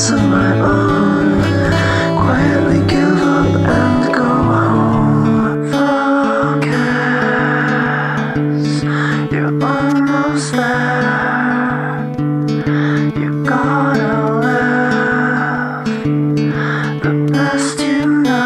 thoughts of my own, quietly give up and go home. Focus, you're almost there. You gotta live the best you know.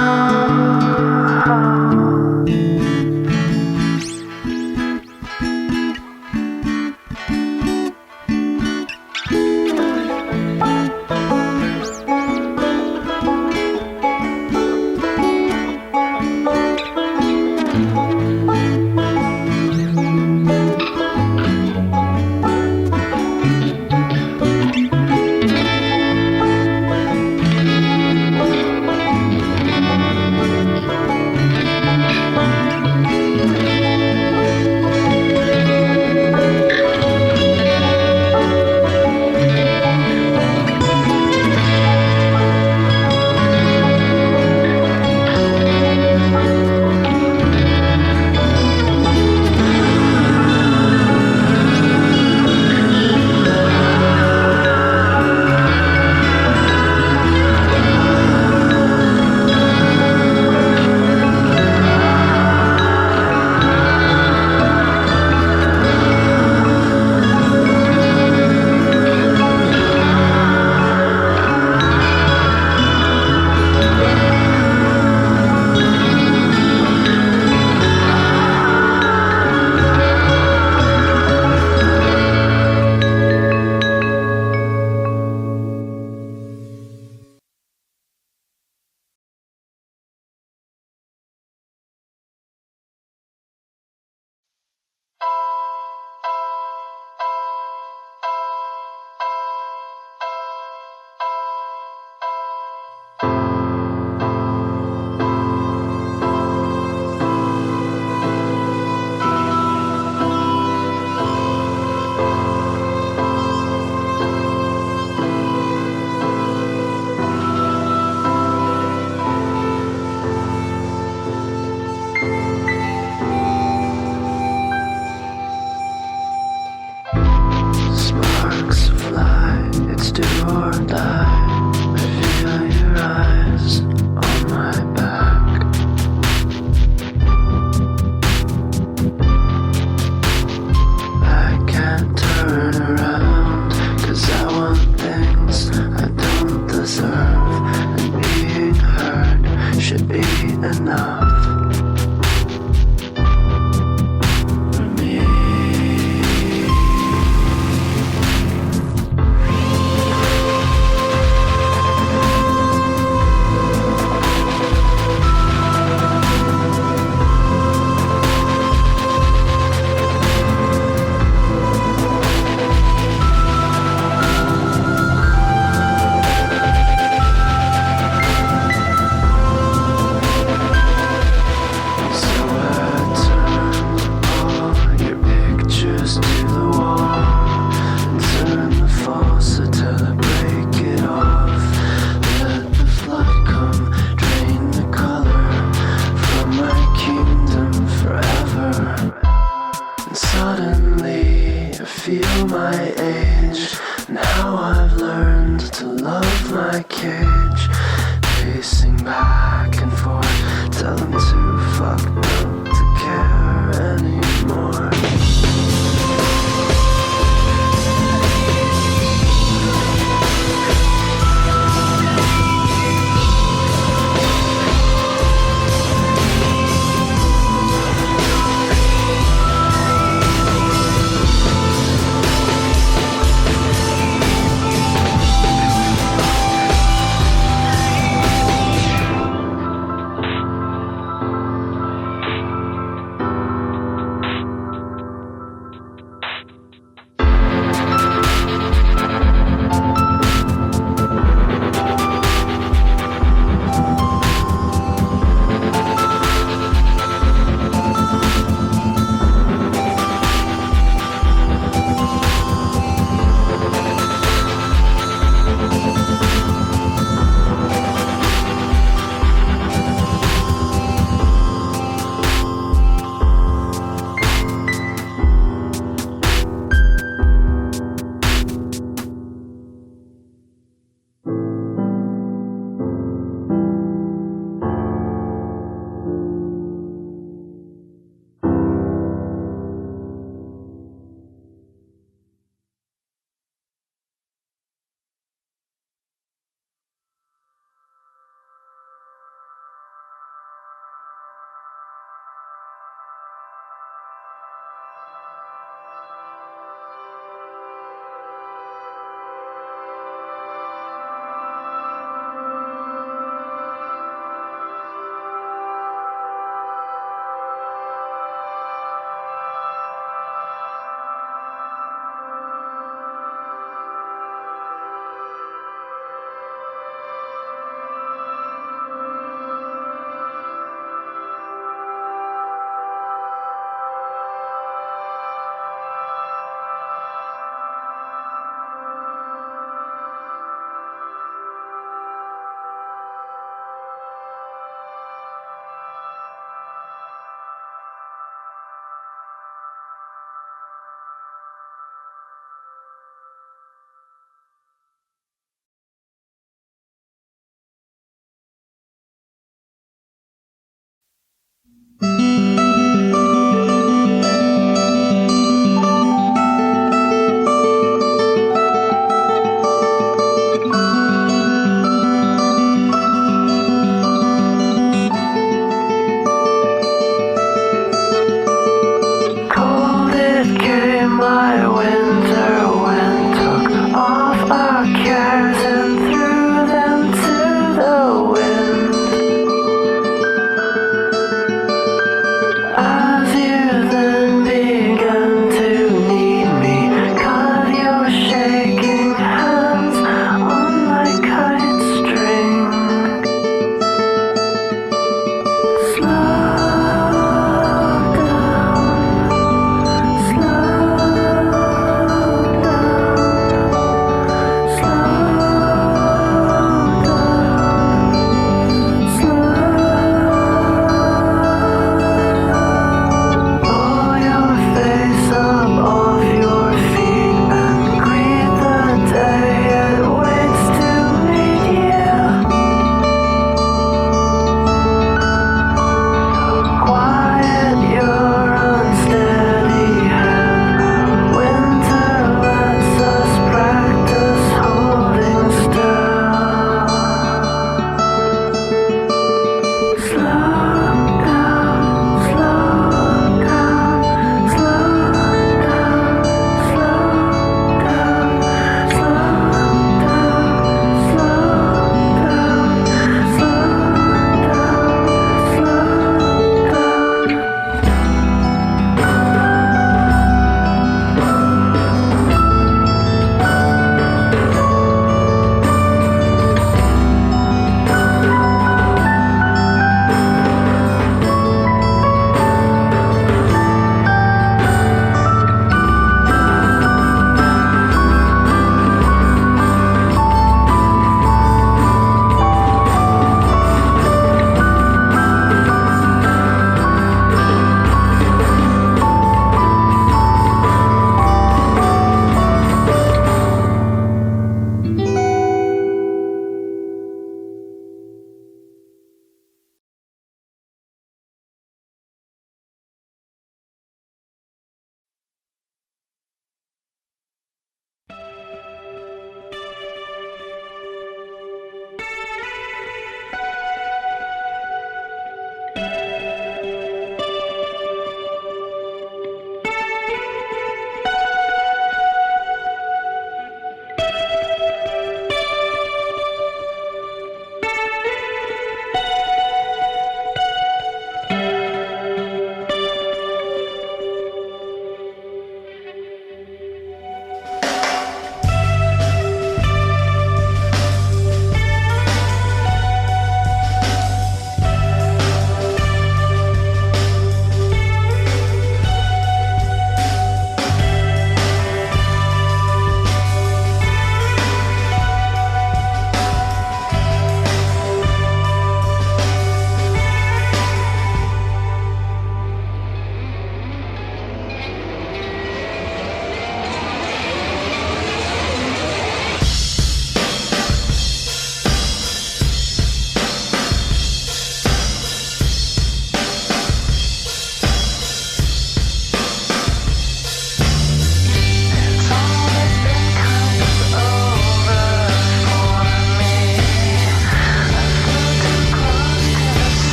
Sparks fly, it's do or die. I feel your eyes on my back. I can't turn around, 'cause I want things I don't deserve, and being heard should be enough. Suddenly I feel my age, and how I've learned to love my cage. Pacing back and forth, tell them to fuck not to care anymore.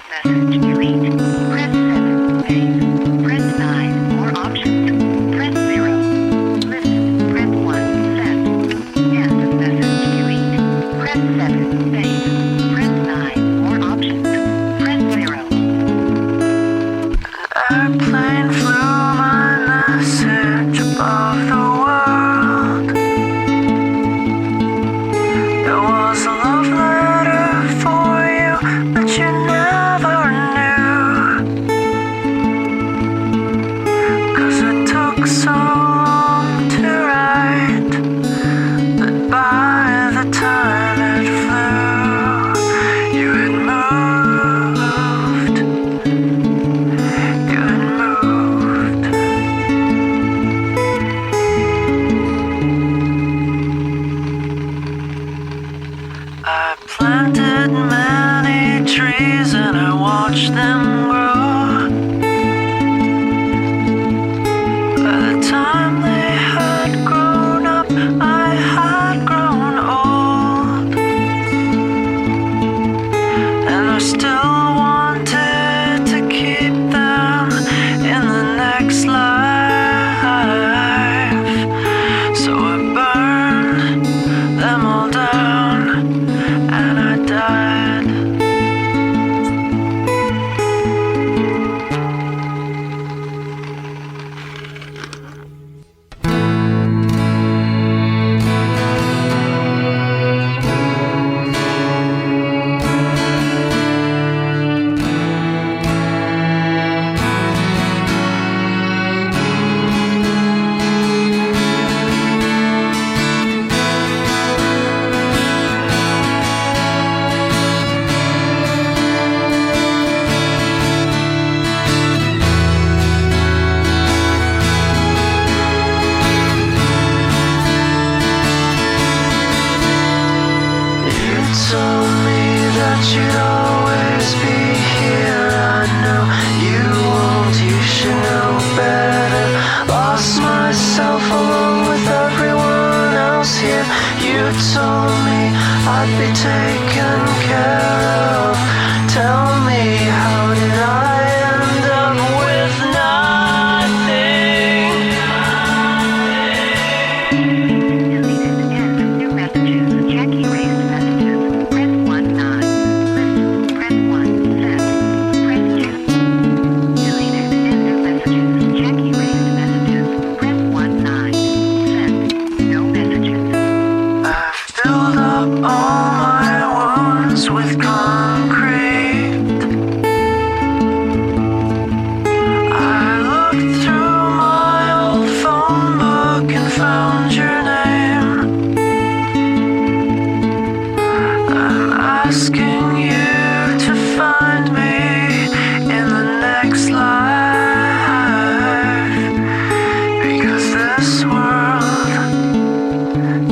message. Delete. Press 7. Save. Press 9. More options. Press 0. Listen. Press 1. Send. End of message. Delete. Press 7. Save. Press 9. More options. Press 0. Airplane flew my message above the world. There was a love letter for you, but you never knew. 'Cause it took so long to write, but by the time it flew, you had moved. You had moved. I planted many trees and I watched them grow. By the time they had grown up, I had grown old. And I still wanted to keep them in the next life. So I burned them all down and I died. You told me that you'd always be here. I know you won't, you should know better. Lost myself along with everyone else here. You told me I'd be taken care of. Tell me, how did I end up with nothing? Deleted. End of new messages. Check erased messages. Press 1 9. Listen. Press 1 send. Press 2. Deleted. End of messages. Check erased messages. Press 1 9. Send. No messages. I filled up all my wounds with concrete. I looked through my old phone book and found your name. I'm asking you to find me in the next life, because this world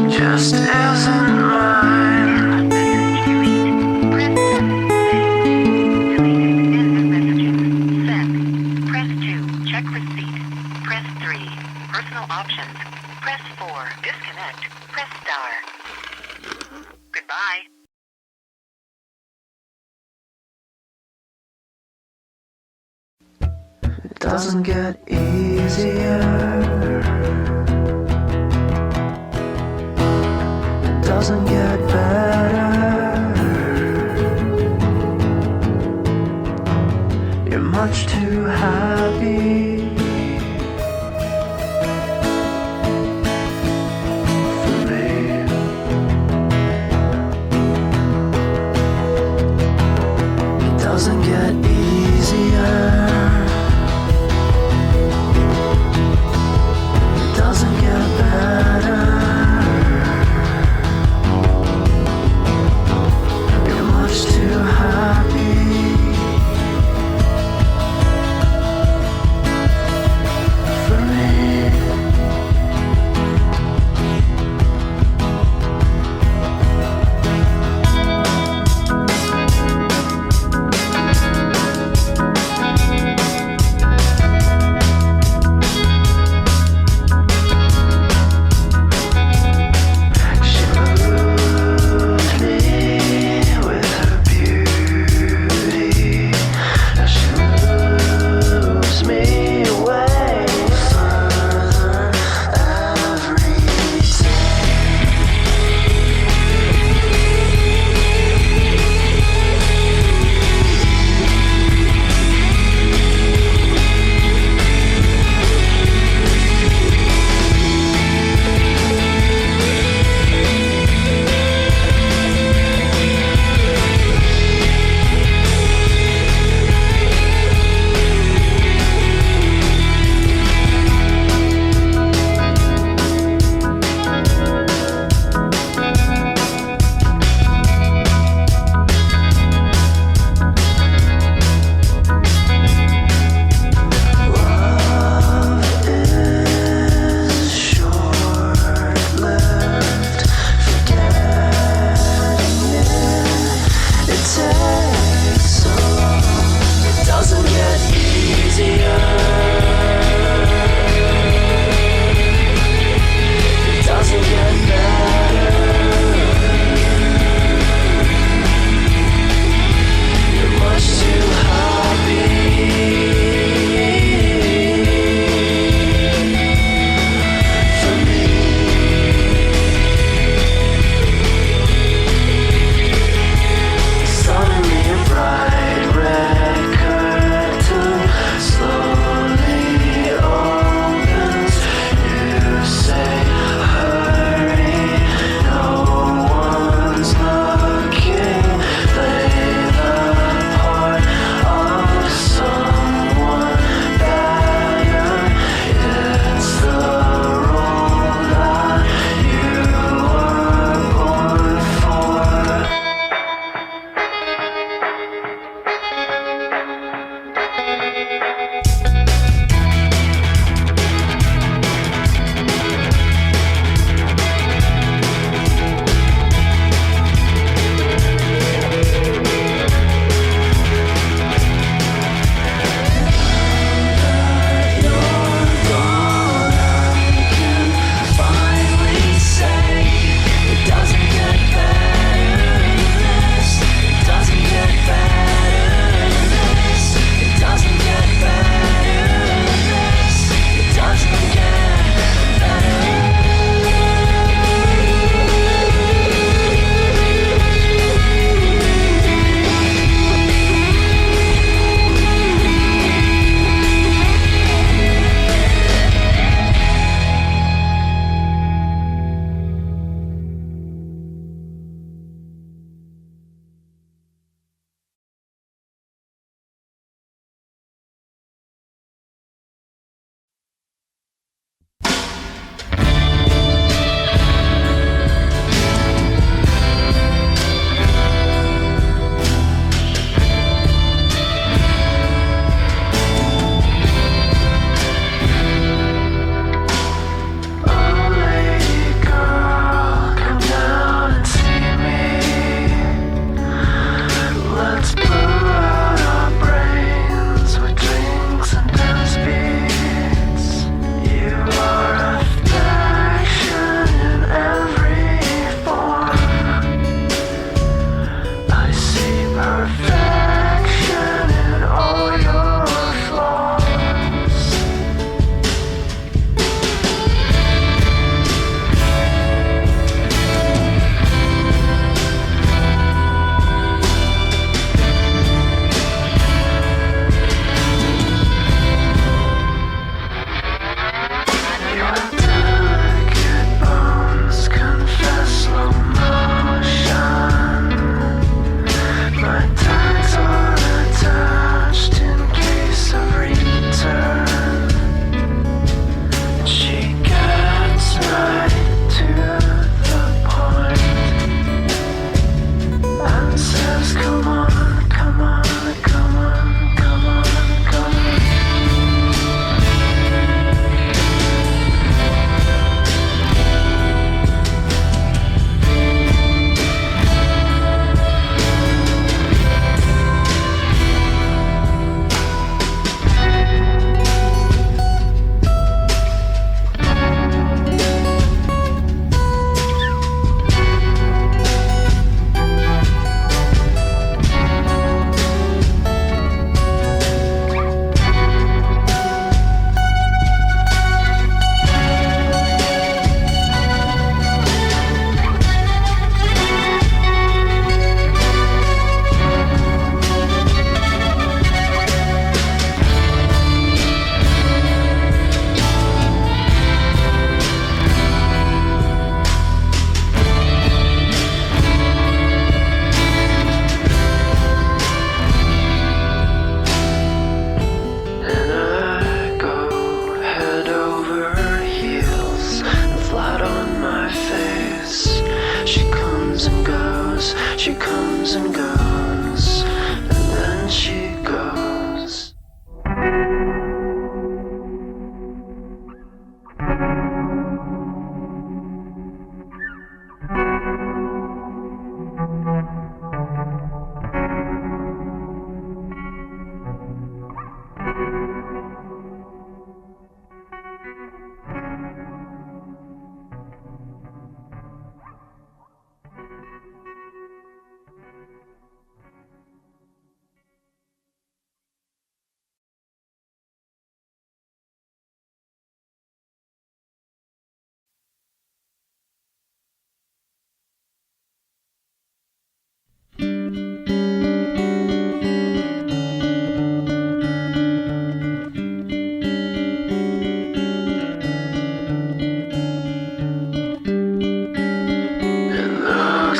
just isn't mine. Message delete. Press 7. Save. Deleted. End of messages. Send. Press 2. Check receipt. Press 3. Personal options. Press 4. Disconnect. Press star. Goodbye. It doesn't get easier. It doesn't get better. You're much too happy for me. It doesn't get easier. It doesn't get better.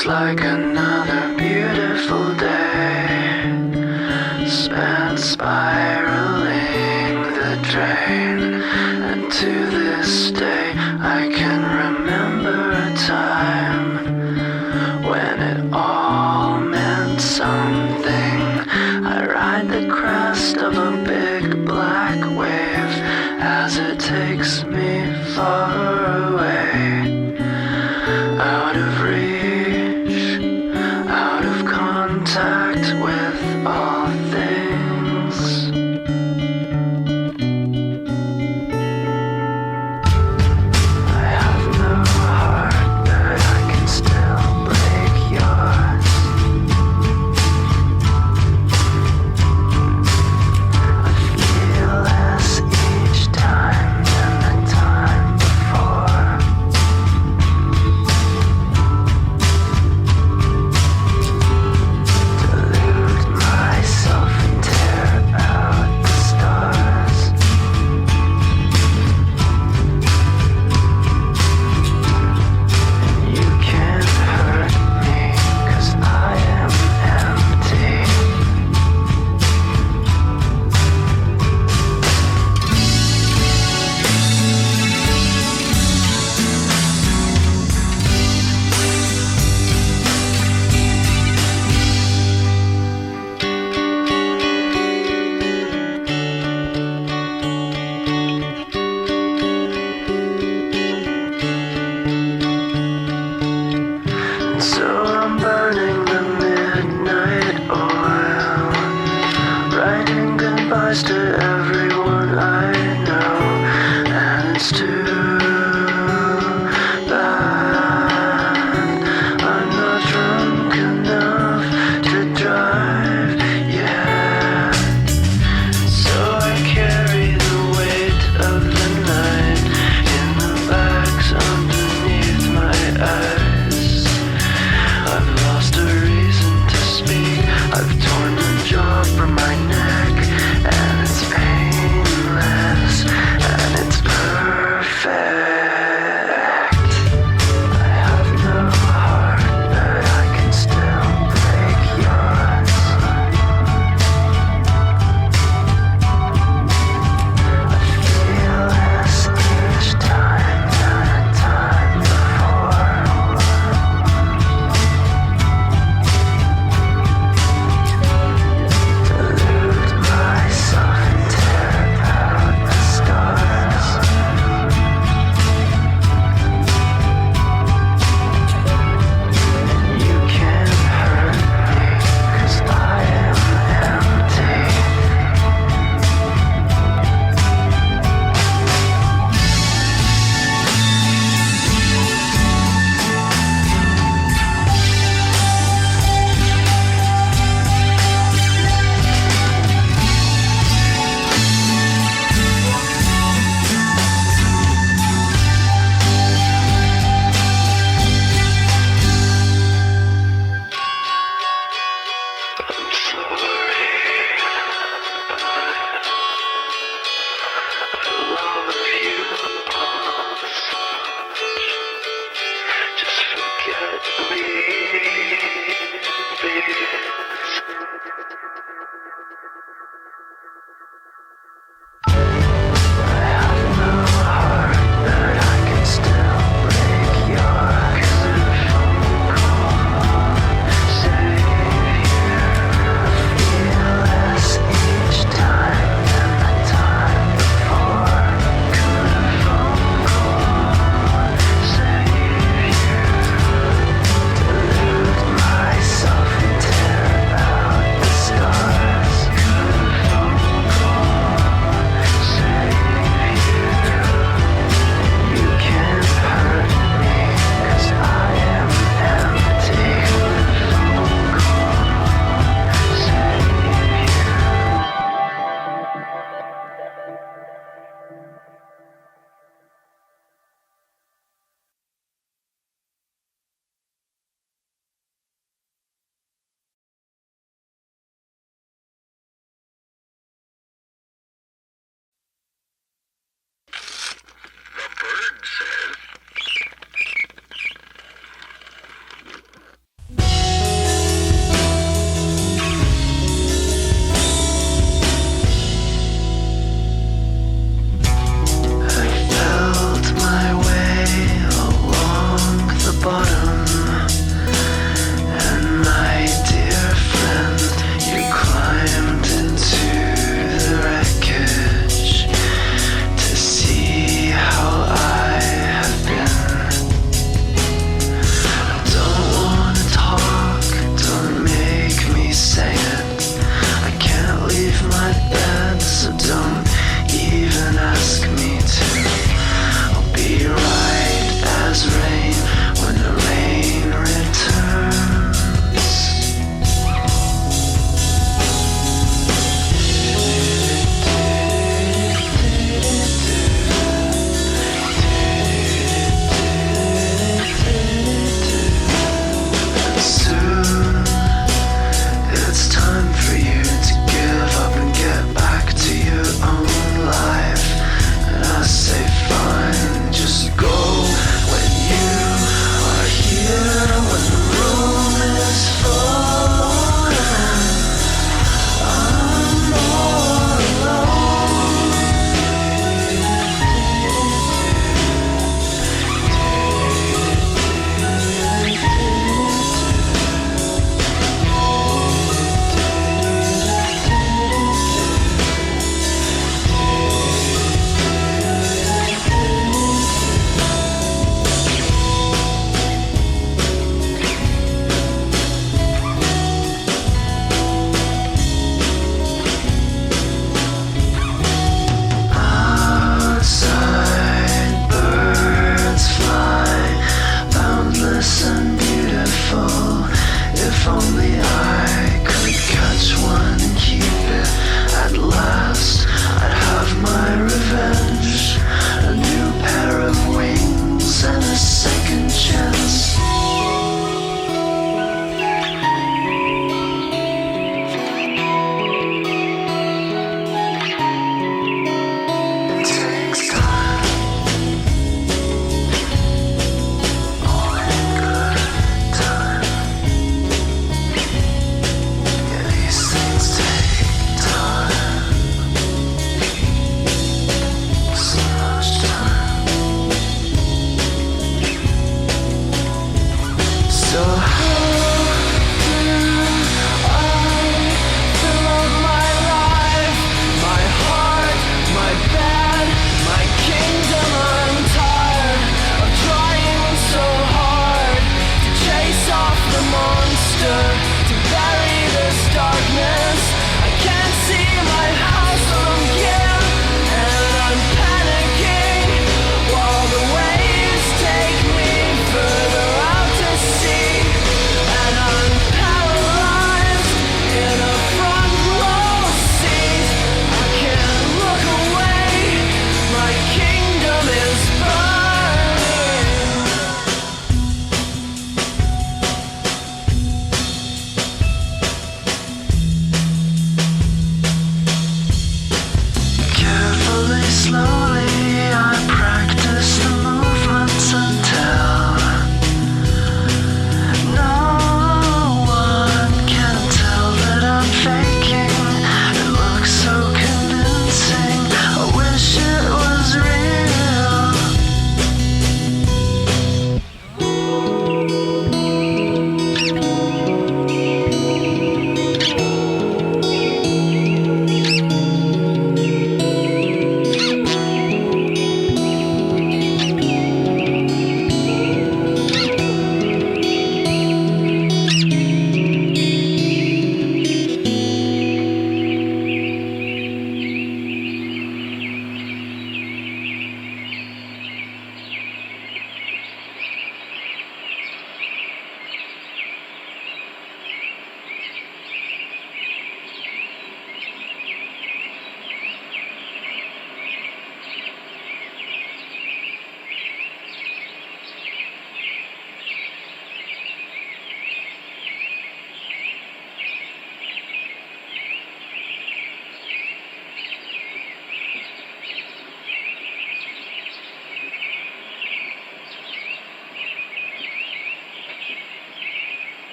Looks like another beautiful day spent spiraling the drain. And to this day I can remember a time when it all meant something. I ride the crest of a big black wave as it takes me far away, out of reach, out of contact with all things. I have no heart, but I can still break yours. I feel less each time than the time before. Delude myself and tear out the stars. You can't hurt me, 'cause I am empty. And so I'm burning the midnight oil, writing goodbyes to everyone I know. And it's too bad I'm not drunk enough to drive yet. So I carry the weight of the night in the bags underneath my eyes. I've lost a reason to speak. I've torn the jaw from my neck, and it's painless, and it's perfect. I have no heart, but I can still break yours. I feel less each time than the time before. Delude myself and tear out the stars. You can't hurt me, 'cause I am empty. I'm sorry. I love you all so much. Just forget me.